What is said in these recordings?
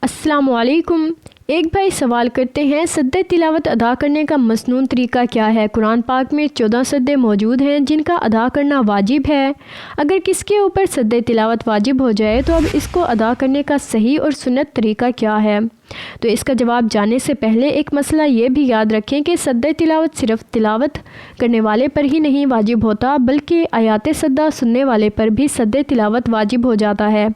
السلام علیکم۔ ایک بھائی سوال کرتے ہیں سجدہ تلاوت ادا کرنے کا مسنون طریقہ کیا ہے؟ قرآن پاک میں 14 سجدے موجود ہیں جن کا ادا کرنا واجب ہے۔ اگر کس کے اوپر سجدہ تلاوت واجب ہو جائے تو اب اس کو ادا کرنے کا صحیح اور سنت طریقہ کیا ہے؟ تو اس کا جواب جاننے سے پہلے ایک مسئلہ یہ بھی یاد رکھیں کہ سجدہ تلاوت صرف تلاوت کرنے والے پر ہی نہیں واجب ہوتا بلکہ آیات سجدہ سننے والے پر بھی سجدہ تلاوت واجب ہو جاتا ہے۔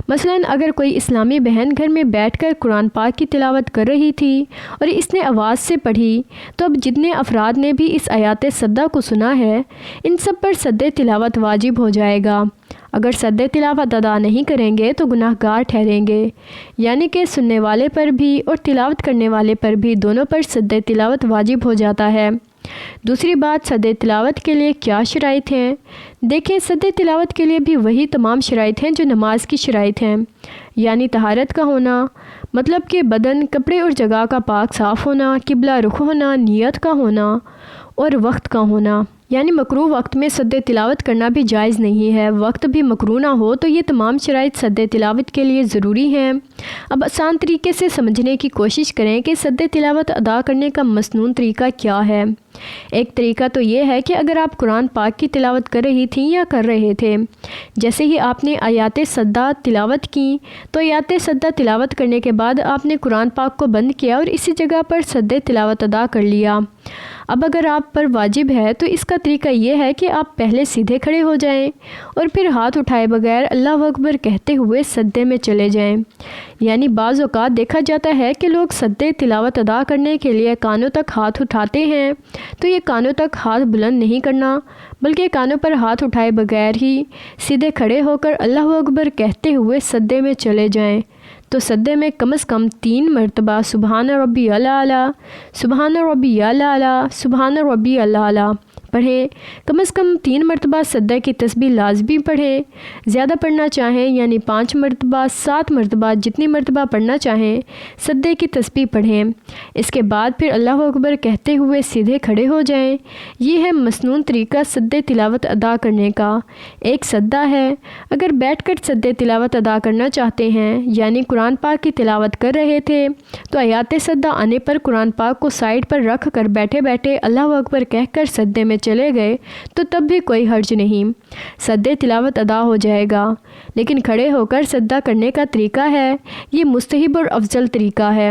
مثلا اگر کوئی اسلامی بہن گھر میں بیٹھ کر قرآن پاک کی تلاوت کر رہی تھی اور اس نے آواز سے پڑھی تو اب جتنے افراد نے بھی اس آیات سجدہ کو سنا ہے ان سب پر سجدہ تلاوت واجب ہو جائے گا۔ اگر سجدہ تلاوت ادا نہیں کریں گے تو گناہ گار ٹھہریں گے، یعنی کہ سننے والے پر بھی اور تلاوت کرنے والے پر بھی دونوں پر سجدہ تلاوت واجب ہو جاتا ہے۔ دوسری بات، سجدہ تلاوت کے لیے کیا شرائط ہیں؟ دیکھیں، سجدہ تلاوت کے لیے بھی وہی تمام شرائط ہیں جو نماز کی شرائط ہیں، یعنی طہارت کا ہونا، مطلب کہ بدن، کپڑے اور جگہ کا پاک صاف ہونا، قبلہ رخ ہونا، نیت کا ہونا اور وقت کا ہونا، یعنی مکروہ وقت میں سجدہ تلاوت کرنا بھی جائز نہیں ہے۔ وقت بھی مکروہ نہ ہو تو یہ تمام شرائط سجدہ تلاوت کے لیے ضروری ہیں۔ اب آسان طریقے سے سمجھنے کی کوشش کریں کہ سجدہ تلاوت ادا کرنے کا مسنون طریقہ کیا ہے۔ ایک طریقہ تو یہ ہے کہ اگر آپ قرآن پاک کی تلاوت کر رہی تھیں یا کر رہے تھے، جیسے ہی آپ نے آیات سجدہ تلاوت کی تو آیات سجدہ تلاوت کرنے کے بعد آپ نے قرآن پاک کو بند کیا اور اسی جگہ پر سجدہ تلاوت ادا کر لیا۔ اب اگر آپ پر واجب ہے تو اس کا طریقہ یہ ہے کہ آپ پہلے سیدھے کھڑے ہو جائیں اور پھر ہاتھ اٹھائے بغیر اللہ اکبر کہتے ہوئے سجدے میں چلے جائیں۔ یعنی بعض اوقات دیکھا جاتا ہے کہ لوگ سجدہ تلاوت ادا کرنے کے لیے کانوں تک ہاتھ اٹھاتے ہیں، تو یہ کانوں تک ہاتھ بلند نہیں کرنا بلکہ کانوں پر ہاتھ اٹھائے بغیر ہی سیدھے کھڑے ہو کر اللہ اکبر کہتے ہوئے سجدے میں چلے جائیں۔ تو سجدے میں کم از کم 3 مرتبہ سبحان ربی الاعلیٰ، سبحان ربی الاعلیٰ، سبحان ربی الاعلیٰ پڑھیں۔ کم از کم 3 مرتبہ سجدہ کی تسبیح لازمی پڑھیں۔ زیادہ پڑھنا چاہیں یعنی 5 مرتبہ، 7 مرتبہ، جتنی مرتبہ پڑھنا چاہیں سجدے کی تسبیح پڑھیں۔ اس کے بعد پھر اللہ اکبر کہتے ہوئے سیدھے کھڑے ہو جائیں۔ یہ ہے مسنون طریقہ سجدہ تلاوت ادا کرنے کا۔ ایک سجدہ ہے، اگر بیٹھ کر سجدہ تلاوت ادا کرنا چاہتے ہیں یعنی قرآن پاک کی تلاوت کر رہے تھے تو آیات سجدہ آنے پر قرآن پاک کو سائیڈ پر رکھ کر بیٹھے بیٹھے اللہ اکبر کہہ کر سجدے میں چلے گئے تو تب بھی کوئی حرج نہیں، سجدہ تلاوت ادا ہو جائے گا۔ لیکن کھڑے ہو کر سجدہ کرنے کا طریقہ ہے، یہ مستحب اور افضل طریقہ ہے۔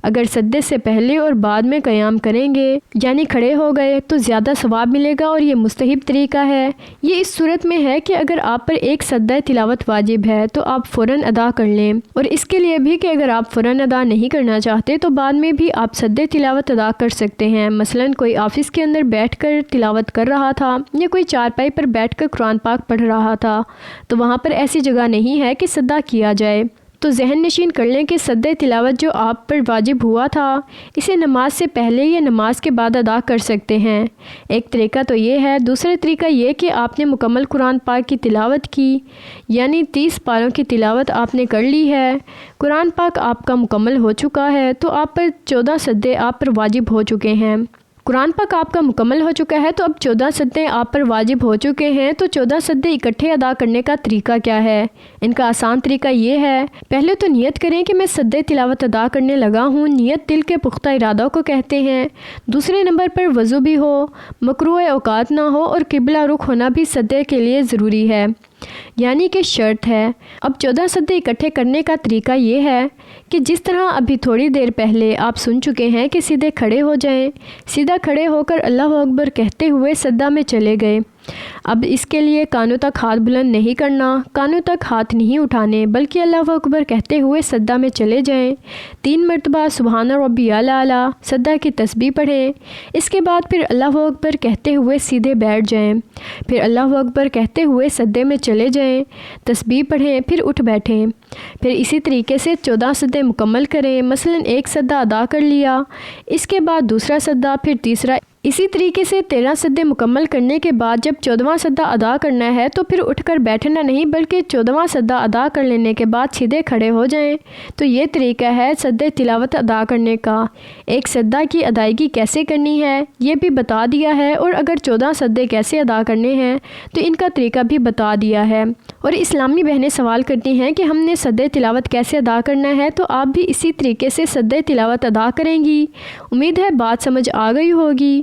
اگر سجدے سے پہلے اور بعد میں قیام کریں گے یعنی کھڑے ہو گئے تو زیادہ ثواب ملے گا اور یہ مستحب طریقہ ہے۔ یہ اس صورت میں ہے کہ اگر آپ پر ایک سجدہ تلاوت واجب ہے تو آپ فوراً ادا کر لیں، اور اس کے لیے بھی کہ اگر آپ فوراً ادا نہیں کرنا چاہتے تو بعد میں بھی آپ سجدہ تلاوت ادا کر سکتے ہیں۔ مثلاً کوئی آفس کے اندر بیٹھ کر تلاوت کر رہا تھا یا کوئی چارپائی پر بیٹھ کر قرآن پاک پڑھ رہا تھا تو وہاں پر ایسی جگہ نہیں ہے کہ سجدہ کیا جائے، تو ذہن نشین کر لیں کہ سجدہ تلاوت جو آپ پر واجب ہوا تھا اسے نماز سے پہلے یا نماز کے بعد ادا کر سکتے ہیں۔ ایک طریقہ تو یہ ہے۔ دوسرا طریقہ یہ کہ آپ نے مکمل قرآن پاک کی تلاوت کی، یعنی 30 پاروں کی تلاوت آپ نے کر لی ہے، قرآن پاک آپ کا مکمل ہو چکا ہے تو آپ پر 14 سجدے آپ پر واجب ہو چکے ہیں۔ قرآن پاک آپ کا مکمل ہو چکا ہے تو اب 14 سجدے آپ پر واجب ہو چکے ہیں، تو 14 سجدے اکٹھے ادا کرنے کا طریقہ کیا ہے؟ ان کا آسان طریقہ یہ ہے، پہلے تو نیت کریں کہ میں سجدہ تلاوت ادا کرنے لگا ہوں۔ نیت دل کے پختہ ارادوں کو کہتے ہیں۔ دوسرے نمبر پر وضو بھی ہو، مکروہ اوقات نہ ہو اور قبلہ رخ ہونا بھی سجدے کے لیے ضروری ہے، یعنی کہ شرط ہے۔ اب 14 سجدے اکٹھے کرنے کا طریقہ یہ ہے کہ جس طرح ابھی تھوڑی دیر پہلے آپ سن چکے ہیں کہ سیدھے کھڑے ہو جائیں، سیدھا کھڑے ہو کر اللہ اکبر کہتے ہوئے سجدہ میں چلے گئے۔ اب اس کے لیے کانوں تک ہاتھ بلند نہیں کرنا، کانوں تک ہاتھ نہیں اٹھانے بلکہ اللہ اکبر کہتے ہوئے سجدہ میں چلے جائیں۔ 3 مرتبہ سبحان ربی الاعلیٰ سجدہ کی تسبیح پڑھیں۔ اس کے بعد پھر اللہ اکبر کہتے ہوئے سیدھے بیٹھ جائیں، پھر اللہ اکبر کہتے ہوئے سجدے میں چلے جائیں، تسبیح پڑھیں، پھر اٹھ بیٹھیں۔ پھر اسی طریقے سے 14 سجدے مکمل کریں۔ مثلاً ایک سجدہ ادا کر لیا، اس کے بعد دوسرا سجدہ، پھر تیسرا، اسی طریقے سے 13 سجدے مکمل کرنے کے بعد جب 14واں سجدہ ادا کرنا ہے تو پھر اٹھ کر بیٹھنا نہیں بلکہ 14واں سجدہ ادا کر لینے کے بعد سیدھے کھڑے ہو جائیں۔ تو یہ طریقہ ہے سجدے تلاوت ادا کرنے کا۔ ایک سجدہ کی ادائیگی کیسے کرنی ہے یہ بھی بتا دیا ہے، اور اگر 14 سجدے کیسے ادا کرنے ہیں تو ان کا طریقہ بھی بتا دیا ہے۔ اور اسلامی بہنیں سوال کرتی ہیں کہ ہم نے سجدے تلاوت کیسے ادا کرنا ہے، تو آپ بھی اسی طریقے سے سجدے تلاوت ادا کریں گی۔ امید ہے بات سمجھ آ گئی ہوگی۔